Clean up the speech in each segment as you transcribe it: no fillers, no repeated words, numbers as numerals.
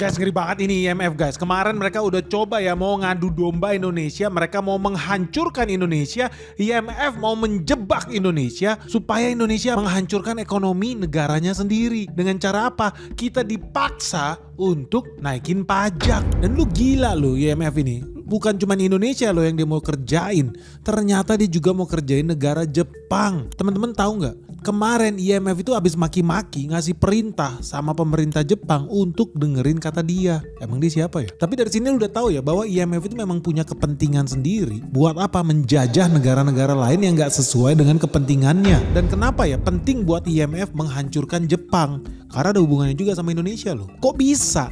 Guys, ngeri banget ini IMF guys. Kemarin mereka udah coba ya mau ngadu domba Indonesia. Mereka mau menghancurkan Indonesia. IMF mau menjebak Indonesia supaya Indonesia menghancurkan ekonomi negaranya sendiri. Dengan cara apa? Kita dipaksa untuk naikin pajak. Dan lu gila lu IMF ini. Bukan cuma Indonesia loh yang dia mau kerjain. Ternyata dia juga mau kerjain negara Jepang. Teman-teman tahu nggak? Kemarin IMF itu habis maki-maki ngasih perintah sama pemerintah Jepang untuk dengerin kata dia. Emang dia siapa ya? Tapi dari sini lu udah tahu ya bahwa IMF itu memang punya kepentingan sendiri. Buat apa? Menjajah negara-negara lain yang nggak sesuai dengan kepentingannya. Dan kenapa ya penting buat IMF menghancurkan Jepang? Karena ada hubungannya juga sama Indonesia loh. Kok bisa?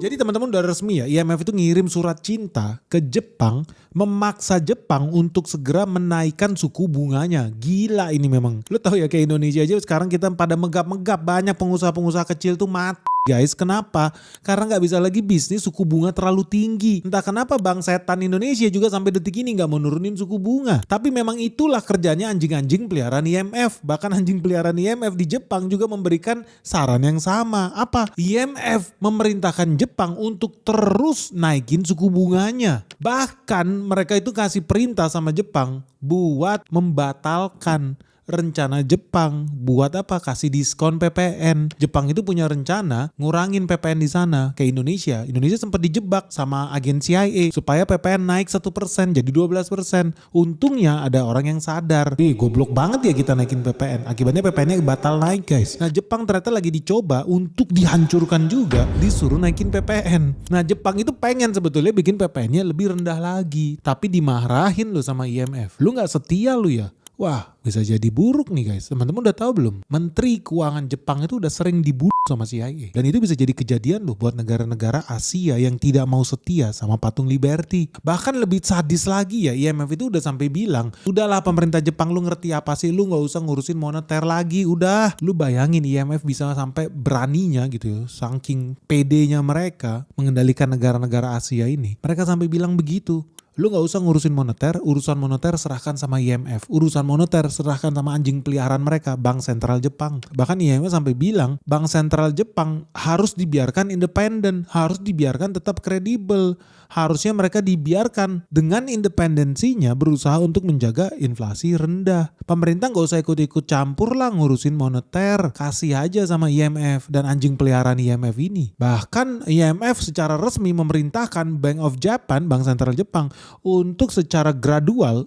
Jadi teman-teman udah resmi ya, IMF itu ngirim surat cinta ke Jepang, memaksa Jepang untuk segera menaikkan suku bunganya. Gila ini memang. Lo tahu ya kayak Indonesia aja sekarang kita pada megap-megap, banyak pengusaha-pengusaha kecil tuh mati. Guys, kenapa? Karena nggak bisa lagi bisnis suku bunga terlalu tinggi. Entah kenapa Bang Setan Indonesia juga sampai detik ini nggak mau nurunin suku bunga. Tapi memang itulah kerjanya anjing-anjing peliharaan IMF. Bahkan anjing peliharaan IMF di Jepang juga memberikan saran yang sama. Apa? IMF memerintahkan Jepang untuk terus naikin suku bunganya. Bahkan mereka itu kasih perintah sama Jepang buat membatalkan rencana Jepang buat apa? Kasih diskon PPN. Jepang itu punya rencana ngurangin PPN di sana ke Indonesia. Indonesia sempat dijebak sama agen CIA supaya PPN naik 1% jadi 12%. Untungnya ada orang yang sadar. Goblok banget ya kita naikin PPN. Akibatnya PPN-nya batal naik guys. Nah Jepang ternyata lagi dicoba untuk dihancurkan juga, disuruh naikin PPN. Nah Jepang itu pengen sebetulnya bikin PPN-nya lebih rendah lagi. Tapi dimarahin lo sama IMF. Lu gak setia lu ya? Wah, bisa jadi buruk nih guys. Teman-teman udah tahu belum? Menteri Keuangan Jepang itu udah sering dibunuh sama CIA. Dan itu bisa jadi kejadian loh buat negara-negara Asia yang tidak mau setia sama patung Liberty. Bahkan lebih sadis lagi ya, IMF itu udah sampai bilang, udahlah pemerintah Jepang lu ngerti apa sih? Lu gak usah ngurusin moneter lagi. Udah, lu bayangin IMF bisa sampai beraninya gitu ya. Saking pedenya mereka mengendalikan negara-negara Asia ini. Mereka sampai bilang begitu. Lu gak usah ngurusin moneter, urusan moneter serahkan sama IMF. Urusan moneter serahkan sama anjing peliharaan mereka, Bank Sentral Jepang. Bahkan IMF sampai bilang, Bank Sentral Jepang harus dibiarkan independen, harus dibiarkan tetap kredibel. Harusnya mereka dibiarkan dengan independensinya berusaha untuk menjaga inflasi rendah. Pemerintah gak usah ikut-ikut campur lah ngurusin moneter. Kasih aja sama IMF dan anjing peliharaan IMF ini. Bahkan IMF secara resmi memerintahkan Bank of Japan, Bank Sentral Jepang, untuk secara gradual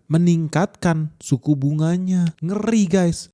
meningkatkan suku bunganya. Ngeri guys.